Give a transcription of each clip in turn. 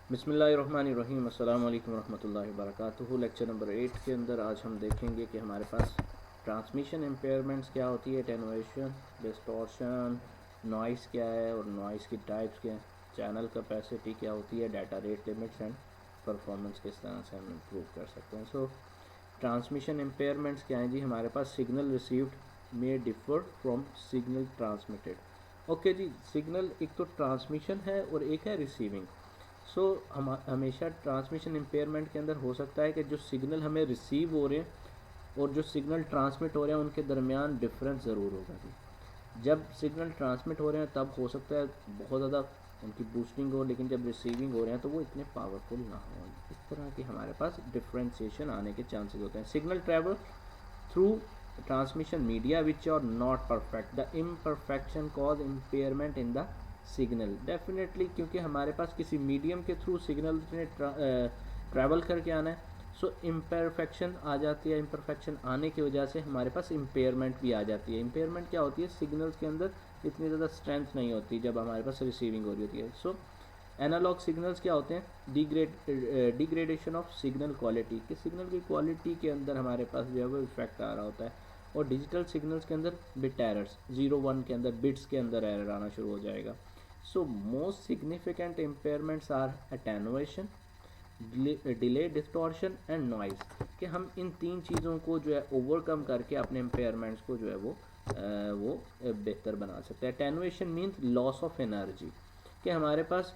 बिस्मिल्लाहिर्रहमानिर्रहीम। अस्सलाम वालेकुम रहमतुल्लाहि व बरकातुहू। लेक्चर नंबर 8 के अंदर आज हम देखेंगे कि हमारे पास ट्रांसमिशन इम्पेयरमेंट्स क्या होती है, एटेनुएशन, डिस्टॉर्शन, नॉइस क्या है और नॉइस की टाइप्स क्या हैं, चैनल कैपेसिटी क्या होती है, data rate limits and performance किस तरह से हम इम्प्रूव कर सकते हैं। सो ट्रांसमिशन इम्पेयरमेंट्स क्या हैं जी? हमारे पास सिग्नल रिसीव्ड में differ from signal transmitted. Okay जी, सिग्नल एक तो ट्रांसमिशन है और एक है रिसीविंग। सो हम हमेशा ट्रांसमिशन इम्पेयरमेंट के अंदर हो सकता है कि जो सिग्नल हमें रिसीव हो रहे हैं और जो सिग्नल ट्रांसमिट हो रहे हैं उनके दरमियान डिफरेंस ज़रूर होगा जी। जब सिग्नल ट्रांसमिट हो रहे हैं तब हो सकता है बहुत ज़्यादा उनकी बूस्टिंग हो, लेकिन जब रिसीविंग हो रहे हैं तो वो इतने पावरफुल ना हो। इस तरह के हमारे पास डिफ्रेंशिएशन आने के चांसेस होते हैं। Signal travel through transmission media which are not perfect, the imperfection cause impairment in the signal. Definitely, क्योंकि हमारे पास किसी मीडियम के थ्रू सिग्नल ने ट्रैवल करके आना है, सो इम्परफेक्शन आ जाती है। इम्परफेक्शन आने की वजह से हमारे पास इम्पेयरमेंट भी आ जाती है। इम्पेयरमेंट क्या होती है? सिग्नल्स के अंदर इतनी ज़्यादा स्ट्रेंथ नहीं होती जब हमारे पास रिसीविंग हो रही होती है। सो एनालॉग सिग्नल्स क्या होते हैं? डिग्रेडेशन ऑफ सिग्नल क्वालिटी, कि सिग्नल की क्वालिटी के अंदर हमारे पास जो है वो इफेक्ट आ रहा होता है। और डिजिटल सिग्नल्स के अंदर बिट एरर्स, 0 1 के अंदर बिट्स के अंदर एरर आना शुरू हो जाएगा। So most significant impairments are attenuation, delay, distortion and noise, कि हम इन तीन चीज़ों को जो है ओवरकम करके अपने इम्पेयरमेंट्स को जो है वो बेहतर बना सकते हैं। Attenuation means loss of energy, कि हमारे पास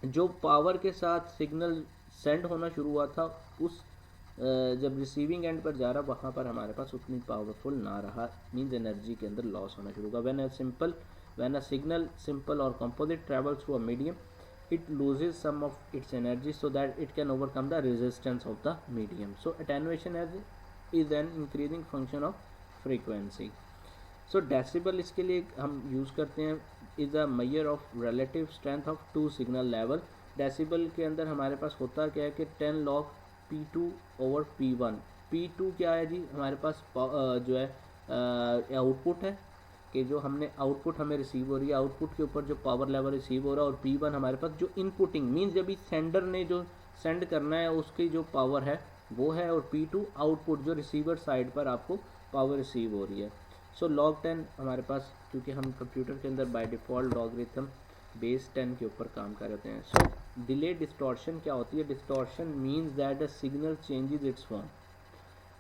जो पावर के साथ सिग्नल सेंड होना शुरू हुआ था उस जब रिसीविंग एंड पर जा रहा वहाँ पर हमारे पास उतनी पावरफुल ना रहा, मीन्स एनर्जी के अंदर लॉस होना शुरू होगा। when a signal simple or composite travels through a medium, it loses some of its energy so that it can overcome the resistance of the medium. So attenuation is an increasing function of frequency. सो decibel इसके लिए हम use करते हैं, is a measure of relative strength of two signal level. Decibel के अंदर हमारे पास होता क्या है कि 10 log P2 over P1। P2 क्या है जी? हमारे पास जो है आउटपुट है, कि जो हमने आउटपुट हमें रिसीव हो रही है, आउटपुट के ऊपर जो पावर लेवल रिसीव हो रहा है। और P1 हमारे पास जो इनपुटिंग मीन्स जब इस सेंडर ने जो सेंड करना है उसकी जो पावर है वो है। और P2 आउटपुट जो रिसीवर साइड पर आपको पावर रिसीव हो रही है। सो log 10 हमारे पास, क्योंकि हम कंप्यूटर के अंदर बाय डिफ़ॉल्ट लॉगरिथम बेस 10 के ऊपर काम कर रहे हैं। सो डिले डिस्टॉर्शन क्या होती है? Distortion means that the signal changes it's form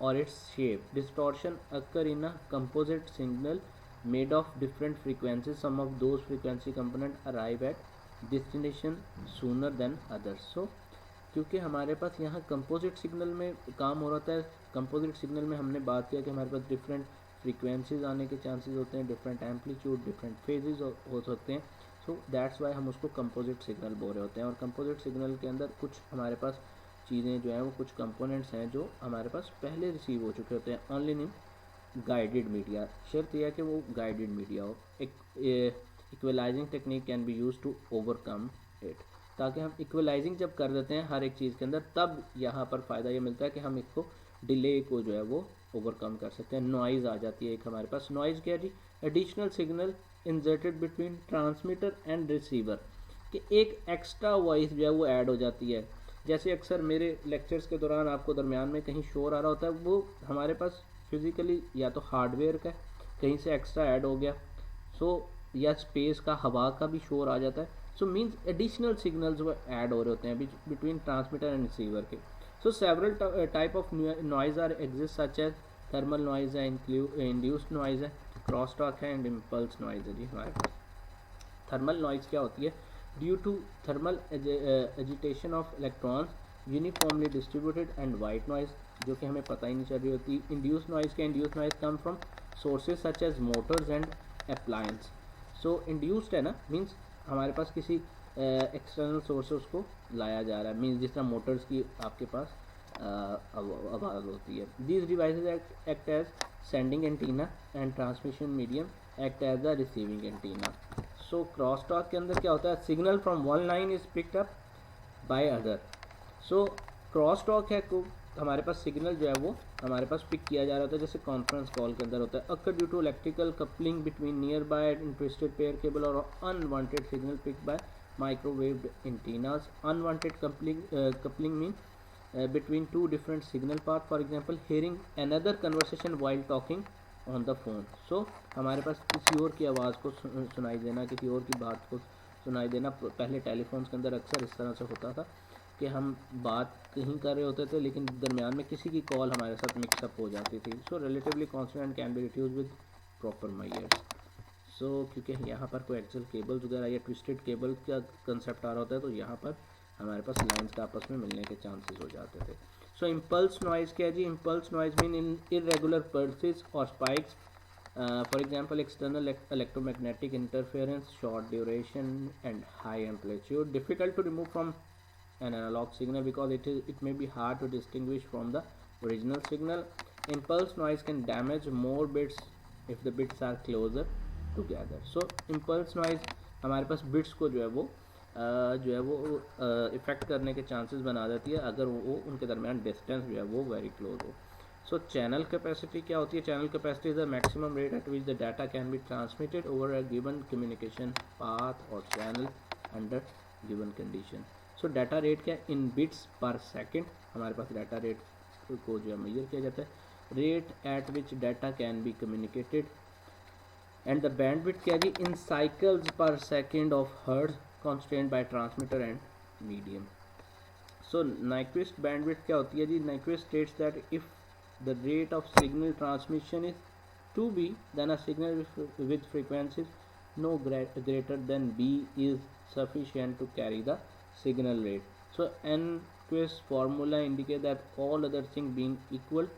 or its shape. Distortion occur in a composite signal made of different frequencies. Some of those frequency components arrive at destination sooner than others. So क्योंकि हमारे पास यहाँ composite signal में काम हो रहा है, composite signal में हमने बात किया कि हमारे पास डिफरेंट फ्रीक्वेंसीज आने के चांसेस होते हैं, डिफरेंट एम्पलीट्यूड, डिफरेंट फेजेस हो सकते हैं। सो दैट्स वाई हम उसको कंपोजिट सिग्नल बोल रहे होते हैं। और कंपोजिट सिग्नल के अंदर कुछ हमारे पास चीज़ें जो हैं वो कुछ कंपोनेंट्स हैं जो हमारे पास पहले रिसीव हो चुके होते हैं। ओनली इन गाइडेड मीडिया, शर्त यह है कि वो गाइडेड मीडिया हो। एक equalizing technique can be use to overcome it, ताकि हम इक्वलाइजिंग जब कर देते हैं हर एक चीज़ के अंदर तब यहाँ पर फ़ायदा ये मिलता है कि हम इसको डिले को जो है वो ओवरकम कर सकते हैं। नॉइज़ आ जाती है एक हमारे पास। नॉइज़ क्या है जी? Additional signal inserted between transmitter and receiver, कि एक एक्स्ट्रा वॉइस जो है वो ऐड हो जाती है। जैसे अक्सर मेरे लेक्चर्स के दौरान आपको दरमियान में कहीं शोर आ रहा होता है, वो हमारे पास फिज़िकली या तो हार्डवेयर का कहीं से एक्स्ट्रा ऐड हो गया, सो या स्पेस का, हवा का भी शोर आ जाता है। सो मीन्स एडिशनल सिग्नल्स वो ऐड हो रहे होते हैं बिटवीन ट्रांसमीटर एंड रिसीवर के। So several type of noise are exist such as thermal noise है, इंड्यूस्ड नॉइज है, क्रॉस टॉक है एंड इम्पल्स नॉइज है जी हमारे पास। थर्मल नॉइज क्या होती है? Due to thermal agitation of electrons uniformly distributed and white noise, जो कि हमें पता ही नहीं चल रही होती। इंड्यूस नॉइज क्या? Induce noise come from sources such as motors and appliances. So induced है ना, मीन्स हमारे पास किसी एक्सटर्नल सोर्स से उसको लाया जा रहा है, मीन्स जिस तरह मोटर्स की आपके पास आवाज़ होती है। These devices act as sending antenna and transmission medium act as the receiving antenna. So cross talk के अंदर क्या होता है? Signal from one line is picked up by other. So cross talk है को हमारे पास सिग्नल जो है वो हमारे पास पिक किया जा रहा होता है, जैसे कॉन्फ्रेंस कॉल के अंदर होता है। Occur due to electrical coupling between nearby interested pair cable और unwanted signal pick by microwave antennas. Unwanted coupling mean between two different signal path. For example, hearing another conversation while talking on the phone. So हमारे पास किसी और की आवाज़ को सुनाई देना, किसी और की बात को सुनाई देना. पहले टेलीफोन्स के अंदर अक्सर इस तरह से होता था कि हम बात कहीं कर रहे होते थे लेकिन दरमियान में किसी की कॉल हमारे साथ मिक्सअप हो जाती थी. So relatively constant can be reduce with proper measures. So क्योंकि यहाँ पर कोई एक्सल केबल्स वगैरह या ट्विस्टेड केबल का कंसेप्ट आ रहा होता है तो यहाँ पर हमारे पास लाइंस का आपस में मिलने के चांसेस हो जाते थे. सो इम्पल्स नॉइज़ क्या है जी? Impulse noise mean in irregular pulses और spikes. For example, external electromagnetic interference, short duration and high amplitude, difficult to remove from an analog signal because it may be hard to distinguish from the original signal. Impulse noise can damage more bits if the bits are closer together. So impulse noise हमारे पास bits को जो है वो effect करने के chances बना देती है अगर वो उनके दरमियान डिस्टेंस जो है वो वेरी क्लोज हो. सो चैनल कैपेसिटी क्या होती है? Channel capacity is the maximum rate at which the data can be transmitted over a given communication path और channel under given condition. So data rate क्या है? इन बिट्स पर सेकेंड हमारे पास data rate को जो है मेजर किया जाता है. Rate at which data can be communicated. And the bandwidth क्या है जी? In cycles per second of hertz constant by transmitter and medium. So Nyquist bandwidth क्या होती है जी? Nyquist states that if the rate of signal transmission is 2b, then a signal with frequencies no greater than b is sufficient to carry the signal rate. So Nyquist formula indicate that all other things being equal,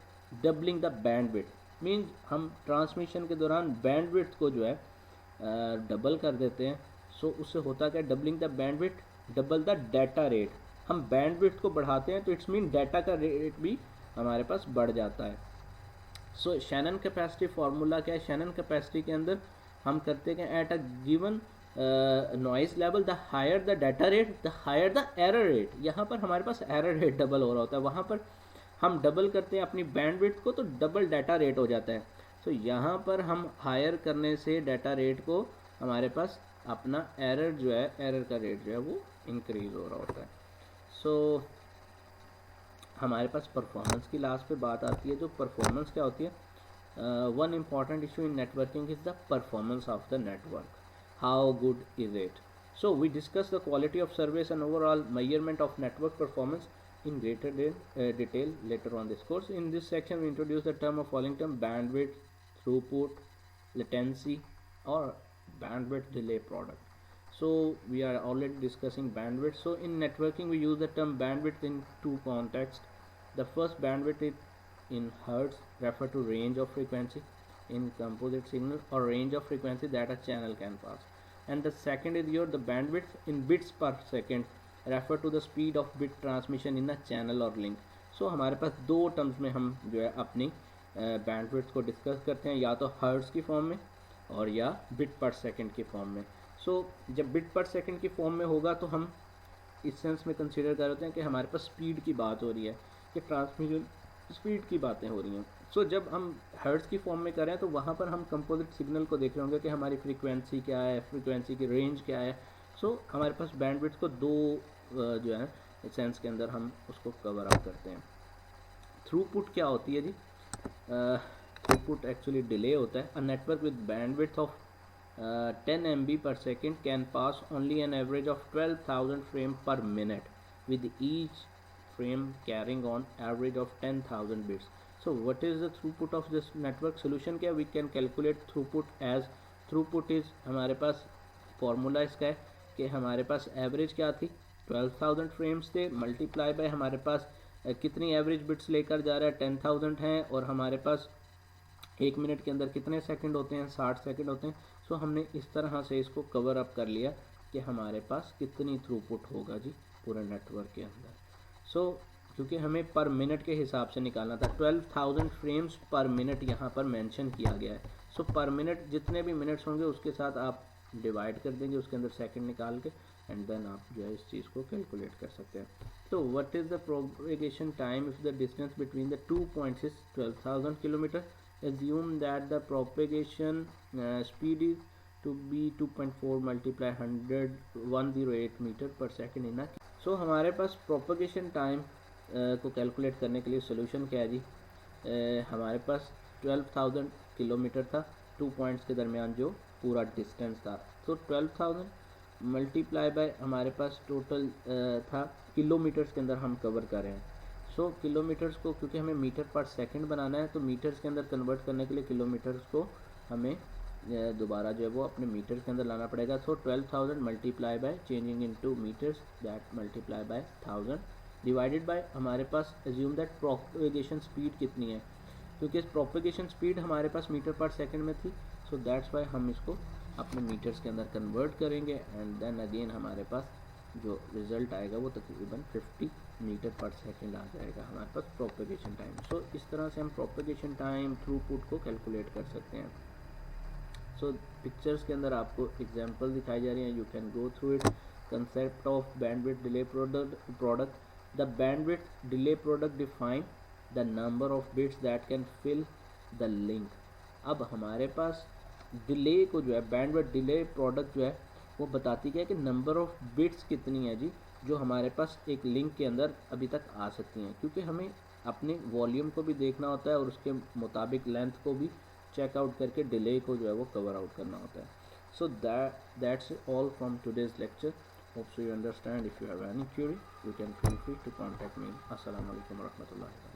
doubling the bandwidth means हम transmission के दौरान bandwidth को जो है double कर देते हैं. सो उससे होता क्या? Doubling the bandwidth, double the data rate. हम बैंडविड्थ को बढ़ाते हैं तो इट्स मीन डाटा का रेट भी हमारे पास बढ़ जाता है. सो शैनन कैपेसिटी फार्मूला क्या है? शैनन कैपेसिटी के अंदर हम करते हैं at a given noise level the higher the data rate the higher the error rate. यहाँ पर हमारे पास एरर रेट डबल हो रहा होता है, वहाँ पर हम डबल करते हैं अपनी बैंडविड्थ को तो डबल डाटा रेट हो जाता है. सो यहाँ पर हम हायर करने से डाटा रेट को हमारे पास अपना एरर जो है, एरर का रेट जो है वो इंक्रीज हो रहा होता है. सो हमारे पास परफॉर्मेंस की लास्ट पे बात आती है. जो परफॉर्मेंस क्या होती है? One important issue in networking is the performance of the network. How good is it? So we discuss the quality of service and overall measurement of network performance in greater detail later on this course. In this section we introduce the term of following term: bandwidth, throughput, latency or bandwidth delay product. So we are already discussing bandwidth. So in networking we use the term bandwidth in two contexts. The first, bandwidth is in hertz, refer to range of frequency in composite signal or range of frequency that a channel can pass. And the second is the bandwidth in bits per second, refer to the speed of bit transmission in a channel और link. सो हमारे पास दो terms में हम जो है अपनी बैंडविड्थ को डिस्कस करते हैं, या तो हर्ट्ज की फॉर्म में और या बिट पर सेकंड की फॉर्म में. सो जब बिट पर सेकंड की फॉर्म में होगा तो हम इस सेंस में कंसीडर कर रहे हैं कि हमारे पास स्पीड की बात हो रही है, कि ट्रांसमिशन स्पीड की बातें हो रही हैं. सो जब हम हर्ट्ज की फॉर्म में करें तो वहाँ पर हम कंपोजिट सिग्नल को देख रहे होंगे कि हमारी फ्रीक्वेंसी क्या है, फ्रीक्वेंसी की रेंज क्या है. सो हमारे पास बैंडविड्थ को दो जो है सेंस के अंदर हम उसको कवर अप करते हैं. थ्रूपुट क्या होती है जी? थ्रूपुट एक्चुअली डिले होता है. A network with bandwidth of 10 MB per second can pass only an average of 12,000 frames per minute, with each frame carrying on average of 10,000 bits. So what is the throughput of this network? Solution क्या? We can calculate throughput as throughput is हमारे पास formula इसका है कि हमारे पास average क्या थी? 12,000 frames थे, multiply by हमारे पास कितनी एवरेज बिट्स लेकर जा रहा है? 10,000 हैं, और हमारे पास एक मिनट के अंदर कितने सेकंड होते हैं? 60 सेकंड होते हैं. सो हमने इस तरह से इसको कवर अप कर लिया कि हमारे पास कितनी थ्रूपुट होगा जी पूरे नेटवर्क के अंदर. सो क्योंकि हमें पर मिनट के हिसाब से निकालना था, 12,000 फ्रेम्स पर मिनट यहाँ पर मेंशन किया गया है. सो पर मिनट जितने भी मिनट्स होंगे उसके साथ आप डिवाइड कर देंगे, उसके अंदर सेकंड निकाल के, एंड देन आप जो है इस चीज़ को कैलकुलेट कर सकते हैं. तो what is the propagation time if the distance between the 2 points is 12,000 kilometre? Assume that the propagation speed is to be 2.4 multiply 100 108 metre पर सेकेंड इन। सो हमारे पास प्रोपगेशन टाइम को कैलकुलेट करने के लिए सोल्यूशन क्या है जी। हमारे पास 12,000 किलोमीटर था 2 पॉइंट्स के दरमियान जो पूरा डिस्टेंस था। तो 12,000 मल्टीप्लाई बाय हमारे पास टोटल था किलोमीटर्स के अंदर हम कवर कर रहे हैं। सो किलोमीटर्स को क्योंकि हमें मीटर पर सेकंड बनाना है तो मीटर्स के अंदर कन्वर्ट करने के लिए किलोमीटर्स को हमें दोबारा जो है वो अपने मीटर्स के अंदर लाना पड़ेगा। So 12,000 multiply by changing into metres that multiply by 1000 divided by हमारे पास एज्यूम दैट प्रोपगेशन स्पीड कितनी है, क्योंकि इस प्रोपगेशन स्पीड हमारे पास मीटर पर सेकंड में थी। सो दैट्स वाई हम इसको अपने मीटर्स के अंदर कन्वर्ट करेंगे एंड देन अगेन हमारे पास जो रिज़ल्ट आएगा वो तकरीबन 50 मीटर पर सेकंड आ जाएगा हमारे पास प्रोपगेशन टाइम। सो इस तरह से हम प्रोपगेशन टाइम थ्रूपुट को कैलकुलेट कर सकते हैं। सो पिक्चर्स के अंदर आपको एग्जांपल दिखाई जा रही हैं, you can go through it. Concept of bandwidth delay product the bandwidth delay product define the number of bits that can fill the link. अब हमारे पास डिले को जो है बैंडविड्थ डिले प्रोडक्ट जो है वो बताती है कि नंबर ऑफ बिट्स कितनी है जी जो हमारे पास एक लिंक के अंदर अभी तक आ सकती हैं, क्योंकि हमें अपने वॉल्यूम को भी देखना होता है और उसके मुताबिक लेंथ को भी चेकआउट करके डिले को जो है वो कवर आउट करना होता है। So that's all from today's lecture. Hope so you understand. If you have any query you can feel free to contact me. अस्सलाम वालेकुम रहमतुल्लाहि।